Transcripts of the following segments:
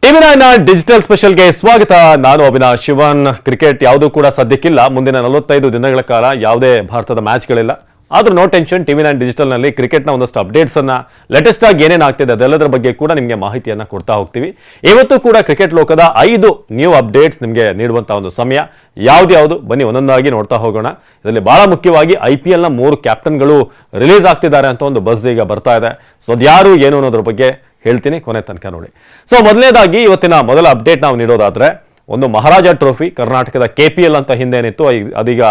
ಟಿವಿ9 digital ಸ್ಪೆಷಲ್ಗೆ ಸ್ವಾಗತ. ನಾನು ಅವಿನಾಶ್ ಶಿವನ್. Cricket ಯಾವುದೂ ಕೂಡ ಸದ್ಯಕ್ಕಿಲ್ಲ. ಮುಂದಿನ 45 ದಿನಗಳ ಕಾಲ ಯಾವುದೇ ಭಾರತದ ಮ್ಯಾಚ್ಗಳಿಲ್ಲ. ಆದ್ರೂ ನೋ ಟೆನ್ಷನ್. ಟಿವಿ9 ಡಿಜಿಟಲ್ನಲ್ಲಿ ಕ್ರಿಕೆಟ್ನ ಒಂದಷ್ಟು ಅಪ್ಡೇಟ್ಸ್ ಅನ್ನ ಲೇಟೆಸ್ಟ್ ಆಗಿ ಏನೇನು ಆಗ್ತಿದೆ ಅದೆಲ್ಲದರ ಬಗ್ಗೆ ಕೂಡ ನಿಮಗೆ ಮಾಹಿತಿಯನ್ನ ಕೊಡ್ತಾ ಹೋಗ್ತೀವಿ. ಇವತ್ತು ಕೂಡ ಕ್ರಿಕೆಟ್ ಲೋಕದ 5 ನ್ಯೂ ಅಪ್ಡೇಟ್ಸ್ ನಿಮಗೆ ನೀಡುವಂತಹ ಒಂದು ಸಮಯ. ಯಾವ್ದು ಬನ್ನಿ ಒಂದೊಂದಾಗಿ ನೋಡ್ತಾ ಹೋಗೋಣ. ಇದರಲ್ಲಿ ಬಹಳ ಮುಖ್ಯವಾಗಿ IPL ನ 3 ಕ್ಯಾಪ್ಟನ್ಗಳು ರಿಲೀಸ್ ಆಗ್ತಿದ್ದಾರೆ ಅಂತ ಒಂದು ಬಸ್ ಈಗ ಬರ್ತಾ ಇದೆ. ಸೊ ಅದ್ಯಾರು ಏನು ಅನ್ನೋದ್ರ ಬಗ್ಗೆ ಹೇಳ್ತೀನಿ, ಕೊನೆ ತನಕ ನೋಡಿ. ಸೊ ಮೊದಲನೇದಾಗಿ ಇವತ್ತಿನ ಮೊದಲ ಅಪ್ಡೇಟ್ ನಾವು ನೀಡೋದಾದ್ರೆ ಒಂದು ಮಹಾರಾಜ ಟ್ರೋಫಿ, ಕರ್ನಾಟಕದ KPL ಅಂತ ಹಿಂದೇನಿತ್ತು, ಅದೀಗ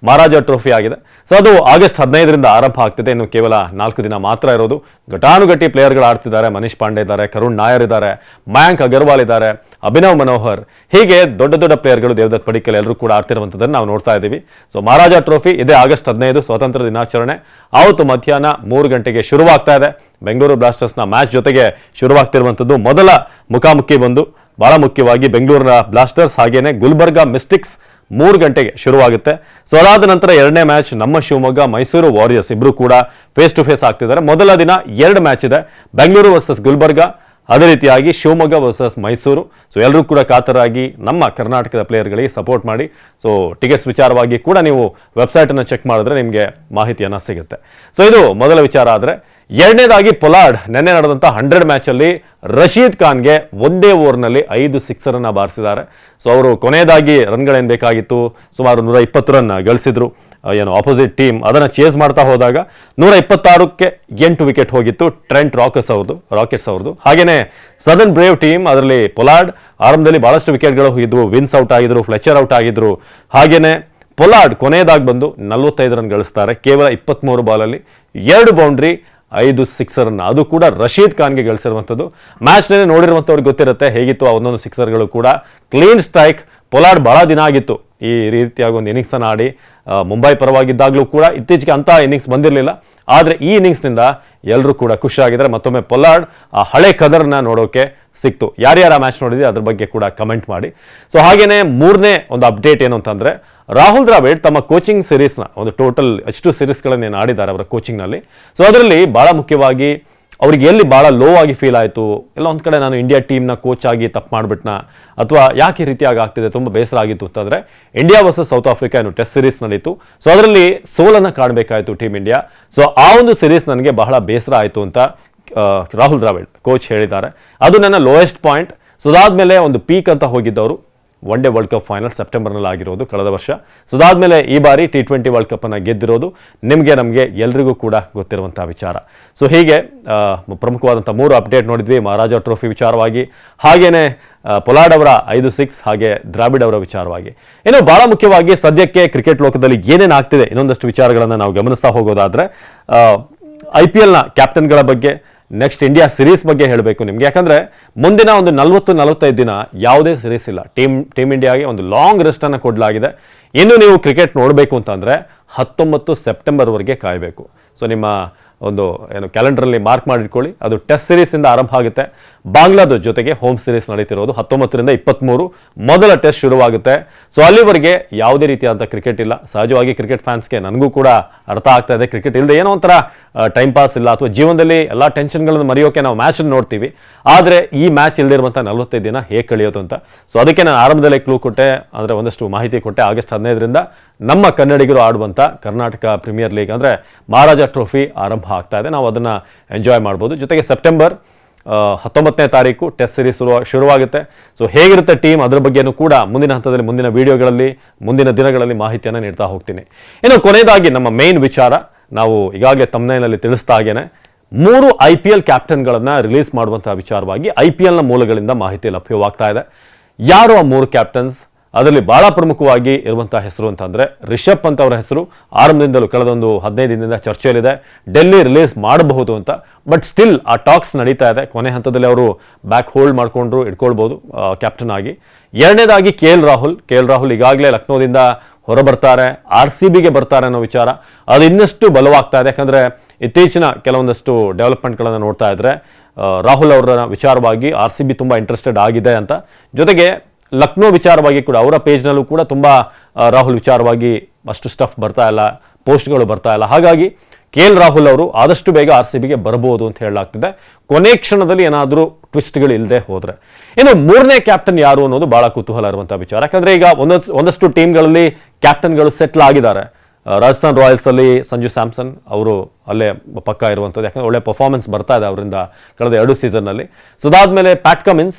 ಮಹಾರಾಜ ಟ್ರೋಫಿ ಆಗಿದೆ. ಸೊ ಅದು ಆಗಸ್ಟ್ 15ರಿಂದ ಆರಂಭ ಆಗ್ತಿದೆ. ಇನ್ನು ಕೇವಲ 4 ದಿನ ಮಾತ್ರ ಇರೋದು. ಘಟಾನುಘಟಿ ಪ್ಲೇಯರ್ಗಳು ಆಡ್ತಿದ್ದಾರೆ. ಮನೀಶ್ ಪಾಂಡೆ ಇದ್ದಾರೆ, ಕರುಣ್ ನಾಯರ್ ಇದ್ದಾರೆ, ಮಯಾಂಕ್ ಅಗರ್ವಾಲ್ ಇದ್ದಾರೆ, ಅಭಿನವ್ ಮನೋಹರ್, ಹೀಗೆ ದೊಡ್ಡ ದೊಡ್ಡ ಪ್ಲೇಯರ್ಗಳು, ದೇವದತ್ ಪಡಿಕ್ಕಲ್ ಎಲ್ಲರೂ ಕೂಡ ಆಡ್ತಿರುವಂಥದ್ದನ್ನು ನಾವು ನೋಡ್ತಾ ಇದ್ದೀವಿ. ಸೊ ಮಹಾರಾಜ ಟ್ರೋಫಿ ಇದೇ ಆಗಸ್ಟ್ 15 ಸ್ವಾತಂತ್ರ್ಯ ದಿನಾಚರಣೆ. ಆವತ್ತು ಮಧ್ಯಾಹ್ನ 3 ಗಂಟೆಗೆ ಶುರುವಾಗ್ತಾ ಇದೆ. ಬೆಂಗಳೂರು ಬ್ಲಾಸ್ಟರ್ಸ್ನ ಮ್ಯಾಚ್ ಜೊತೆಗೆ ಶುರುವಾಗ್ತಿರುವಂಥದ್ದು. ಮೊದಲ ಮುಖಾಮುಖಿ ಬಂದು ಬಹಳ ಮುಖ್ಯವಾಗಿ ಬೆಂಗಳೂರಿನ ಬ್ಲಾಸ್ಟರ್ಸ್ ಹಾಗೇನೆ ಗುಲ್ಬರ್ಗಾ ಮಿಸ್ಟಿಕ್ಸ್ 3 ಗಂಟೆಗೆ ಶುರುವಾಗುತ್ತೆ. ಸೊ ಅದಾದ ನಂತರ ಎರಡನೇ ಮ್ಯಾಚ್ ನಮ್ಮ ಶಿವಮೊಗ್ಗ ಮೈಸೂರು ವಾರಿಯರ್ಸ್ ಇಬ್ರು ಕೂಡ ಫೇಸ್ ಟು ಫೇಸ್ ಆಗ್ತಿದ್ದಾರೆ. ಮೊದಲ ದಿನ 2 ಮ್ಯಾಚ್ ಇದೆ, ಬೆಂಗಳೂರು ವರ್ಸಸ್ ಗುಲ್ಬರ್ಗಾ, ಅದೇ ರೀತಿಯಾಗಿ ಶಿವಮೊಗ್ಗ ವರ್ಸಸ್ ಮೈಸೂರು. ಸೊ ಎಲ್ಲರೂ ಕೂಡ ಕಾತರಾಗಿ ನಮ್ಮ ಕರ್ನಾಟಕದ ಪ್ಲೇಯರ್ಗಳಿಗೆ ಸಪೋರ್ಟ್ ಮಾಡಿ. ಸೊ ಟಿಕೆಟ್ಸ್ ವಿಚಾರವಾಗಿ ಕೂಡ ನೀವು ವೆಬ್ಸೈಟನ್ನು ಚೆಕ್ ಮಾಡಿದ್ರೆ ನಿಮಗೆ ಮಾಹಿತಿಯನ್ನು ಸಿಗುತ್ತೆ. ಸೊ ಇದು ಮೊದಲ ವಿಚಾರ. ಆದರೆ ಎರಡನೇದಾಗಿ ಪೊಲಾರ್ಡ್ ನಿನ್ನೆ ನಡೆದಂಥ 100 ಮ್ಯಾಚಲ್ಲಿ ರಶೀದ್ ಖಾನ್ಗೆ ಒಂದೇ ಓವರ್ನಲ್ಲಿ 5 ಸಿಕ್ಸರನ್ನು ಬಾರಿಸಿದ್ದಾರೆ. ಸೊ ಅವರು ಕೊನೆಯದಾಗಿ ರನ್ಗಳೇನು ಬೇಕಾಗಿತ್ತು, ಸುಮಾರು 120 ರನ್ ಗಳಿಸಿದ್ರು. ಏನು ಆಪೋಸಿಟ್ ಟೀಮ್ ಅದನ್ನು ಚೇಸ್ ಮಾಡ್ತಾ ಹೋದಾಗ 126ಕ್ಕೆ 8 ವಿಕೆಟ್ ಹೋಗಿತ್ತು ಟ್ರೆಂಟ್ ರಾಕೆಟ್ಸ್ ಅವ್ರದ್ದು. ಹಾಗೇನೆ ಸದರ್ನ್ ಬ್ರೇವ್ ಟೀಮ್, ಅದರಲ್ಲಿ ಪೊಲಾರ್ಡ್ ಆರಂಭದಲ್ಲಿ ಬಹಳಷ್ಟು ವಿಕೆಟ್ಗಳು ಹೋಗಿದ್ವು. ವಿನ್ಸ್ ಔಟ್ ಆಗಿದ್ರು, ಫ್ಲೆಚರ್ ಔಟ್ ಆಗಿದ್ರು. ಹಾಗೇನೆ ಪೊಲಾರ್ಡ್ ಕೊನೆಯದಾಗಿ ಬಂದು 45 ರನ್ ಗಳಿಸ್ತಾರೆ ಕೇವಲ 23 ಬಾಲಲ್ಲಿ, 2 ಬೌಂಡ್ರಿ, 5 ಸಿಕ್ಸರನ್ನು, ಅದು ಕೂಡ ರಶೀದ್ ಖಾನ್ಗೆ ಗಳಿಸಿರುವಂಥದ್ದು. ಮ್ಯಾಚ್ನಲ್ಲಿ ನೋಡಿರುವಂಥವ್ರಿಗೆ ಗೊತ್ತಿರುತ್ತೆ ಹೇಗಿತ್ತು ಆ ಒಂದೊಂದು ಸಿಕ್ಸರ್ಗಳು ಕೂಡ. Clean strike. ಪೊಲಾರ್ಡ್ ಬಹಳ ದಿನ ಆಗಿತ್ತು ಈ ರೀತಿಯಾಗಿ ಒಂದು ಇನ್ನಿಂಗ್ಸನ್ನು ಆಡಿ. ಮುಂಬೈ ಪರವಾಗಿದ್ದಾಗಲೂ ಕೂಡ ಇತ್ತೀಚೆಗೆ ಅಂಥ ಇನ್ನಿಂಗ್ಸ್ ಬಂದಿರಲಿಲ್ಲ. ಆದರೆ ಈ ಇನ್ನಿಂಗ್ಸ್ನಿಂದ ಎಲ್ಲರೂ ಕೂಡ ಖುಷಿಯಾಗಿದ್ದಾರೆ. ಮತ್ತೊಮ್ಮೆ ಪೊಲಾರ್ಡ್ ಆ ಹಳೆ ಕದರ್ನ ನೋಡೋಕೆ ಸಿಕ್ತು. ಯಾರ್ಯಾರು ಆ ಮ್ಯಾಚ್ ನೋಡಿದ್ರೆ ಅದ್ರ ಬಗ್ಗೆ ಕೂಡ ಕಮೆಂಟ್ ಮಾಡಿ. ಸೊ ಹಾಗೇನೆ ಮೂರನೇ ಒಂದು ಅಪ್ಡೇಟ್ ಏನು ಅಂತಂದ್ರೆ, ರಾಹುಲ್ ದ್ರಾವಿಡ್ ತಮ್ಮ ಕೋಚಿಂಗ್ ಸೀರೀಸ್ನ ಒಂದು ಟೋಟಲ್ ಎಷ್ಟು ಸೀರೀಸ್ಗಳನ್ನೇನು ಆಡಿದ್ದಾರೆ ಅವರ ಕೋಚಿಂಗ್ನಲ್ಲಿ. ಸೊ ಅದರಲ್ಲಿ ಬಹಳ ಮುಖ್ಯವಾಗಿ ಅವ್ರಿಗೆ ಎಲ್ಲಿ ಭಾಳ ಲೋ ಆಗಿ ಫೀಲ್ ಆಯಿತು, ಎಲ್ಲ ಒಂದು ಕಡೆ ನಾನು ಇಂಡಿಯಾ ಟೀಮ್ನ ಕೋಚ್ ಆಗಿ ತಪ್ಪು ಮಾಡಿಬಿಟ್ನ, ಅಥವಾ ಯಾಕೆ ಈ ರೀತಿಯಾಗಿ ಆಗ್ತಿದೆ, ತುಂಬ ಬೇಸರ ಆಗಿತ್ತು ಅಂತಂದರೆ, ಇಂಡಿಯಾ ವರ್ಸಸ್ ಸೌತ್ ಆಫ್ರಿಕಾ ಏನು ಟೆಸ್ಟ್ ಸೀರೀಸ್ ನಡೀತು. ಸೊ ಅದರಲ್ಲಿ ಸೋಲನ್ನು ಕಾಣಬೇಕಾಯಿತು ಟೀಮ್ ಇಂಡಿಯಾ. ಸೊ ಆ ಒಂದು ಸೀರೀಸ್ ನನಗೆ ಬಹಳ ಬೇಸರ ಆಯಿತು ಅಂತ ರಾಹುಲ್ ದ್ರಾವಿಡ್ ಕೋಚ್ ಹೇಳಿದ್ದಾರೆ. ಅದು ನನ್ನ ಲೋಯೆಸ್ಟ್ ಪಾಯಿಂಟ್. ಸೊ ಅದಾದಮೇಲೆ ಒಂದು ಪೀಕ್ ಅಂತ ಹೋಗಿದ್ದವರು one day world cup final ಸೆಪ್ಟೆಂಬರ್ನಲ್ಲಿ ಆಗಿರೋದು ಕಳೆದ ವರ್ಷ. ಸೊ ಅದಾದಮೇಲೆ ಈ ಬಾರಿ T20 ವರ್ಲ್ಡ್ ಕಪ್ಪನ್ನು ಗೆದ್ದಿರೋದು ನಮಗೆ ಎಲ್ರಿಗೂ ಕೂಡ ಗೊತ್ತಿರುವಂಥ ವಿಚಾರ. ಸೊ ಹೀಗೆ ಪ್ರಮುಖವಾದಂಥ 3 ಅಪ್ಡೇಟ್ ನೋಡಿದ್ವಿ ಮಹಾರಾಜ ಟ್ರೋಫಿ ವಿಚಾರವಾಗಿ, ಹಾಗೇನೆ ಪೊಲಾರ್ಡ್ ಅವರ 5 ಸಿಕ್ಸ್, ಹಾಗೆ ದ್ರಾವಿಡ್ ಅವರ ವಿಚಾರವಾಗಿ. ಇನ್ನು ಬಹಳ ಮುಖ್ಯವಾಗಿ ಸದ್ಯಕ್ಕೆ ಕ್ರಿಕೆಟ್ ಲೋಕದಲ್ಲಿ ಏನೇನು ಆಗ್ತಿದೆ ಇನ್ನೊಂದಷ್ಟು ವಿಚಾರಗಳನ್ನು ನಾವು ಗಮನಿಸ್ತಾ ಹೋಗೋದಾದ್ರೆ, IPL ನ ಕ್ಯಾಪ್ಟನ್ಗಳ ಬಗ್ಗೆ, ನೆಕ್ಸ್ಟ್ ಇಂಡಿಯಾ ಸಿರೀಸ್ ಬಗ್ಗೆ ಹೇಳಬೇಕು ನಿಮಗೆ. ಯಾಕಂದರೆ ಮುಂದಿನ ಒಂದು 40-45 ದಿನ ಯಾವುದೇ ಸಿರೀಸ್ ಇಲ್ಲ. ಟೀಮ್ ಇಂಡಿಯಾಗೆ ಒಂದು ಲಾಂಗ್ ರೆಸ್ಟನ್ನು ಕೊಡಲಾಗಿದೆ. ಇನ್ನು ನೀವು ಕ್ರಿಕೆಟ್ ನೋಡಬೇಕು ಅಂತಂದರೆ 19 ಸೆಪ್ಟೆಂಬರ್ವರೆಗೆ ಕಾಯಬೇಕು. ಸೊ ನಿಮ್ಮ ಒಂದು ಏನು ಕ್ಯಾಲೆಂಡರಲ್ಲಿ ಮಾರ್ಕ್ ಮಾಡಿಟ್ಕೊಳ್ಳಿ. ಅದು ಟೆಸ್ಟ್ ಸೀರೀಸಿಂದ ಆರಂಭ ಆಗುತ್ತೆ. ಬಾಂಗ್ಲಾದೇಶ್ ಜೊತೆಗೆ ಹೋಮ್ ಸೀರೀಸ್ ನಡೀತಿರೋದು 19ರಿಂದ 23 ಮೊದಲ ಟೆಸ್ಟ್ ಶುರುವಾಗುತ್ತೆ. ಸೊ ಅಲ್ಲಿವರೆಗೆ ಯಾವುದೇ ರೀತಿಯಾದಂಥ ಕ್ರಿಕೆಟ್ ಇಲ್ಲ. ಸಹಜವಾಗಿ ಕ್ರಿಕೆಟ್ ಫ್ಯಾನ್ಸ್ಗೆ ನನಗೂ ಕೂಡ ಅರ್ಥ ಆಗ್ತಾ ಇದೆ. ಕ್ರಿಕೆಟ್ ಇಲ್ಲದೆ ಏನೋ ಒಂಥರ ಟೈಮ್ ಪಾಸ್ ಇಲ್ಲ, ಅಥವಾ ಜೀವನದಲ್ಲಿ ಎಲ್ಲ ಟೆನ್ಷನ್ಗಳನ್ನು ಮರೆಯೋಕೆ ನಾವು ಮ್ಯಾಚನ್ನು ನೋಡ್ತೀವಿ. ಆದರೆ ಈ ಮ್ಯಾಚ್ ಇಲ್ಲದಿರುವಂಥ 45 ದಿನ ಹೇಗೆ ಕಳೆಯೋದು ಅಂತ. ಸೊ ಅದಕ್ಕೆ ನಾನು ಆರಂಭದಲ್ಲೇ ಕ್ಲೂ ಕೊಟ್ಟೆ, ಅಂದರೆ ಒಂದಷ್ಟು ಮಾಹಿತಿ ಕೊಟ್ಟೆ. ಆಗಸ್ಟ್ 15ರಿಂದ ನಮ್ಮ ಕನ್ನಡಿಗರು ಆಡುವಂಥ ಕರ್ನಾಟಕ ಪ್ರೀಮಿಯರ್ ಲೀಗ್ ಅಂದರೆ ಮಹಾರಾಜ ಟ್ರೋಫಿ ಆರಂಭ ಆಗ್ತಾ ಇದೆ. ನಾವು ಅದನ್ನು ಎಂಜಾಯ್ ಮಾಡ್ಬೋದು. ಜೊತೆಗೆ ಸೆಪ್ಟೆಂಬರ್ 19ನೇ ತಾರೀಕು ಟೆಸ್ಟ್ ಸೀರೀಸ್ ಶುರುವಾಗುತ್ತೆ. ಸೊ ಹೇಗಿರುತ್ತೆ ಟೀಮ್, ಅದರ ಬಗ್ಗೆನೂ ಕೂಡ ಮುಂದಿನ ಹಂತದಲ್ಲಿ, ಮುಂದಿನ ವಿಡಿಯೋಗಳಲ್ಲಿ, ಮುಂದಿನ ದಿನಗಳಲ್ಲಿ ಮಾಹಿತಿಯನ್ನು ನೀಡ್ತಾ ಹೋಗ್ತೀನಿ. ಇನ್ನು ಕೊನೆಯದಾಗಿ ನಮ್ಮ ಮೇನ್ ವಿಚಾರ, ನಾವು ಈಗಾಗಲೇ ತಮ್ನೈನಲ್ಲಿ ತಿಳಿಸ್ತಾ ಹಾಗೇನೆ 3 IPL ಕ್ಯಾಪ್ಟನ್ಗಳನ್ನು ರಿಲೀಸ್ ಮಾಡುವಂತಹ ವಿಚಾರವಾಗಿ IPLನ ಮೂಲಗಳಿಂದ ಮಾಹಿತಿ ಲಭ್ಯವಾಗ್ತಾ ಇದೆ. ಯಾರು ಆ 3 ಕ್ಯಾಪ್ಟನ್ಸ್? ಅದರಲ್ಲಿ ಬಹಳ ಪ್ರಮುಖವಾಗಿ ಇರುವಂತಹ ಹೆಸರು ಅಂತಂದರೆ ರಿಷಬ್ ಪಂತ್ ಅವರ ಹೆಸರು ಆರಂಭದಿಂದಲೂ ಕಳೆದೊಂದು 15 ದಿನದಿಂದ ಚರ್ಚೆಯಲ್ಲಿದೆ. ಡೆಲ್ಲಿ ರಿಲೀಸ್ ಮಾಡಬಹುದು ಅಂತ, ಬಟ್ ಸ್ಟಿಲ್ ಆ ಟಾಕ್ಸ್ ನಡೀತಾ ಇದೆ. ಕೊನೆ ಹಂತದಲ್ಲಿ ಅವರು ಬ್ಯಾಕ್ ಹೋಲ್ಡ್ ಮಾಡಿಕೊಂಡ್ರು, ಇಟ್ಕೊಳ್ಬೋದು ಕ್ಯಾಪ್ಟನ್ ಆಗಿ. ಎರಡನೇದಾಗಿ KL ರಾಹುಲ್ ಈಗಾಗಲೇ ಲಕ್ನೋದಿಂದ ಹೊರಬರ್ತಾರೆ, RCBಗೆ ಬರ್ತಾರೆ ಅನ್ನೋ ವಿಚಾರ ಅದು ಇನ್ನಷ್ಟು ಬಲವಾಗ್ತಾ ಇದೆ. ಯಾಕಂದರೆ ಇತ್ತೀಚಿನ ಕೆಲವೊಂದಷ್ಟು ಡೆವಲಪ್ಮೆಂಟ್ಗಳನ್ನು ನೋಡ್ತಾ ಇದ್ರೆ ರಾಹುಲ್ ಅವರ ವಿಚಾರವಾಗಿ RCB ತುಂಬ ಇಂಟ್ರೆಸ್ಟೆಡ್ ಆಗಿದೆ ಅಂತ. ಜೊತೆಗೆ ಲಕ್ನೋ ವಿಚಾರವಾಗಿ ಕೂಡ ಅವರ ಪೇಜ್ನಲ್ಲೂ ಕೂಡ ತುಂಬ ರಾಹುಲ್ ವಿಚಾರವಾಗಿ ಅಷ್ಟು ಸ್ಟಫ್ ಬರ್ತಾ ಇಲ್ಲ, ಪೋಸ್ಟ್ಗಳು ಬರ್ತಾ ಇಲ್ಲ. ಹಾಗಾಗಿ KL ರಾಹುಲ್ ಅವರು ಆದಷ್ಟು ಬೇಗ RCBಗೆ ಬರಬಹುದು ಅಂತ ಹೇಳಲಾಗ್ತಿದೆ, ಕೊನೆ ಕ್ಷಣದಲ್ಲಿ ಏನಾದರೂ ಟ್ವಿಸ್ಟ್ಗಳು ಇಲ್ಲದೆ ಹೋದ್ರೆ. ಇನ್ನು ಮೂರನೇ ಕ್ಯಾಪ್ಟನ್ ಯಾರು ಅನ್ನೋದು ಬಹಳ ಕುತೂಹಲ ಇರುವಂತಹ ವಿಚಾರ. ಯಾಕಂದ್ರೆ ಈಗ ಒಂದಷ್ಟು ಟೀಮ್ಗಳಲ್ಲಿ ಕ್ಯಾಪ್ಟನ್ಗಳು ಸೆಟ್ಲ್ ಆಗಿದ್ದಾರೆ. ರಾಜಸ್ಥಾನ್ ರಾಯಲ್ಸ್ ಅಲ್ಲಿ ಸಂಜು ಸ್ಯಾಮ್ಸನ್ ಅವರು ಅಲ್ಲೇ ಪಕ್ಕ ಇರುವಂಥದ್ದು, ಯಾಕಂದ್ರೆ ಒಳ್ಳೆ ಪರ್ಫಾರ್ಮೆನ್ಸ್ ಬರ್ತಾ ಇದೆ ಅವರಿಂದ ಕಳೆದ 2 ಸೀಸನ್ನಲ್ಲಿ. ಸೊ ಅದಾದ್ಮೇಲೆ ಪ್ಯಾಟ್ ಕಮಿನ್ಸ್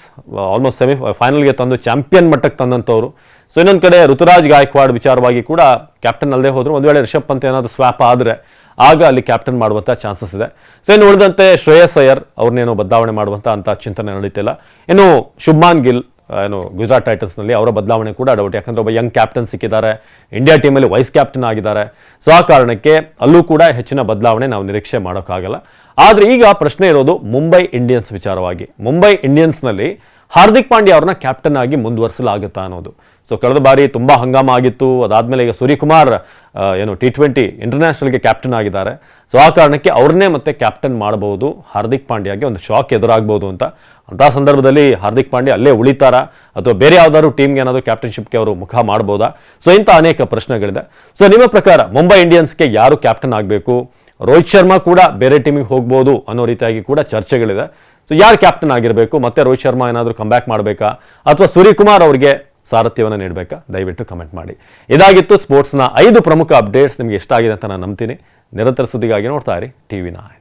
ಆಲ್ಮೋಸ್ಟ್ ಫೈನಲ್ಗೆ ತಂದು ಚಾಂಪಿಯನ್ ಮಟ್ಟಕ್ಕೆ ತಂದಂಥವ್ರು. ಸೊ ಇನ್ನೊಂದು ಕಡೆ ಋತುರಾಜ್ ಗಾಯಕ್ವಾಡ್ ವಿಚಾರವಾಗಿ ಕೂಡ ಕ್ಯಾಪ್ಟನ್ ಅಲ್ಲದೆ ಹೋದ್ರು, ಒಂದು ವೇಳೆ ರಿಷಬ್ ಪಂತ್ ಏನಾದರೂ ಸ್ವ್ಯಾಪ್ ಆದರೆ ಆಗ ಅಲ್ಲಿ ಕ್ಯಾಪ್ಟನ್ ಮಾಡುವಂಥ ಚಾನ್ಸಸ್ ಇದೆ. ಸೊ ಇನ್ನು ಉಳಿದಂತೆ ಶ್ರೇಯಸ್ ಅಯ್ಯರ್ ಅವ್ರನ್ನೇನೋ ಬದಲಾವಣೆ ಮಾಡುವಂಥ ಅಂತ ಚಿಂತನೆ ನಡೀತಿಲ್ಲ. ಇನ್ನು ಶುಭ್ಮಾನ್ ಗಿಲ್ ಏನು ಗುಜರಾತ್ ಟೈಟನ್ಸ್ನಲ್ಲಿ ಅವರ ಬದಲಾವಣೆ ಕೂಡ ಡೌಟ್, ಯಾಕಂದ್ರೆ ಒಬ್ಬ ಯಂಗ್ ಕ್ಯಾಪ್ಟನ್ ಸಿಕ್ಕಿದ್ದಾರೆ, ಇಂಡಿಯಾ ಟೀಮಲ್ಲಿ ವೈಸ್ ಕ್ಯಾಪ್ಟನ್ ಆಗಿದ್ದಾರೆ. ಸೊ ಆ ಕಾರಣಕ್ಕೆ ಅಲ್ಲೂ ಕೂಡ ಹೆಚ್ಚಿನ ಬದಲಾವಣೆ ನಾವು ನಿರೀಕ್ಷೆ ಮಾಡೋಕ್ಕಾಗಲ್ಲ. ಆದರೆ ಈಗ ಪ್ರಶ್ನೆ ಇರೋದು ಮುಂಬೈ ಇಂಡಿಯನ್ಸ್ ವಿಚಾರವಾಗಿ. ಮುಂಬೈ ಇಂಡಿಯನ್ಸ್ನಲ್ಲಿ ಹಾರ್ದಿಕ್ ಪಾಂಡ್ಯ ಅವ್ರನ್ನ ಕ್ಯಾಪ್ಟನ್ ಆಗಿ ಮುಂದುವರಿಸಲಾಗುತ್ತಾ ಅನ್ನೋದು. ಸೊ ಕಳೆದ ಬಾರಿ ತುಂಬ ಹಂಗಾಮ ಆಗಿತ್ತು. ಅದಾದಮೇಲೆ ಈಗ ಸೂರ್ಯಕುಮಾರ್ ಏನು T20 ಇಂಟರ್ನ್ಯಾಷನಲ್ಗೆ ಕ್ಯಾಪ್ಟನ್ ಆಗಿದ್ದಾರೆ. ಸೊ ಆ ಕಾರಣಕ್ಕೆ ಅವ್ರನ್ನೇ ಮತ್ತೆ ಕ್ಯಾಪ್ಟನ್ ಮಾಡಬಹುದು, ಹಾರ್ದಿಕ್ ಪಾಂಡ್ಯಗೆ ಒಂದು ಶಾಕ್ ಎದುರಾಗಬಹುದು ಅಂತ ಸಂದರ್ಭದಲ್ಲಿ ಹಾರ್ದಿಕ್ ಪಾಂಡ್ಯ ಅಲ್ಲೇ ಉಳಿತಾರಾ ಅಥವಾ ಬೇರೆ ಯಾವ್ದಾದ್ರು ಟೀಮ್ಗೆ ಏನಾದರೂ ಕ್ಯಾಪ್ಟನ್ಶಿಪ್ಗೆ ಅವರು ಮುಖ ಮಾಡ್ಬೋದಾ? ಸೊ ಇಂಥ ಅನೇಕ ಪ್ರಶ್ನೆಗಳಿದೆ. ಸೊ ನಿಮ್ಮ ಪ್ರಕಾರ ಮುಂಬೈ ಇಂಡಿಯನ್ಸ್ಗೆ ಯಾರು ಕ್ಯಾಪ್ಟನ್ ಆಗಬೇಕು? ರೋಹಿತ್ ಶರ್ಮಾ ಕೂಡ ಬೇರೆ ಟೀಮಿಗೆ ಹೋಗ್ಬೋದು ಅನ್ನೋ ರೀತಿಯಾಗಿ ಕೂಡ ಚರ್ಚೆಗಳಿದೆ. ಸೊ ಯಾರು ಕ್ಯಾಪ್ಟನ್ ಆಗಿರಬೇಕು? ಮತ್ತೆ ರೋಹಿತ್ ಶರ್ಮಾ ಏನಾದರೂ ಕಂಬ್ಯಾಕ್ ಮಾಡಬೇಕಾ ಅಥವಾ ಸೂರ್ಯಕುಮಾರ್ ಅವರಿಗೆ ಸಾರಥ್ಯವನ್ನು ನೀಡಬೇಕಾ? ದಯವಿಟ್ಟು ಕಮೆಂಟ್ ಮಾಡಿ. ಇದಾಗಿತ್ತು ಸ್ಪೋರ್ಟ್ಸ್ನ 5 ಪ್ರಮುಖ ಅಪ್ಡೇಟ್ಸ್. ನಿಮಗೆ ಇಷ್ಟ ಆಗಿದೆ ಅಂತ ನಾನು ನಂಬ್ತೀನಿ. ನಿರಂತರ ಸುದ್ದಿಗಾಗಿ ನೋಡ್ತಾ ಇರಿ TV9.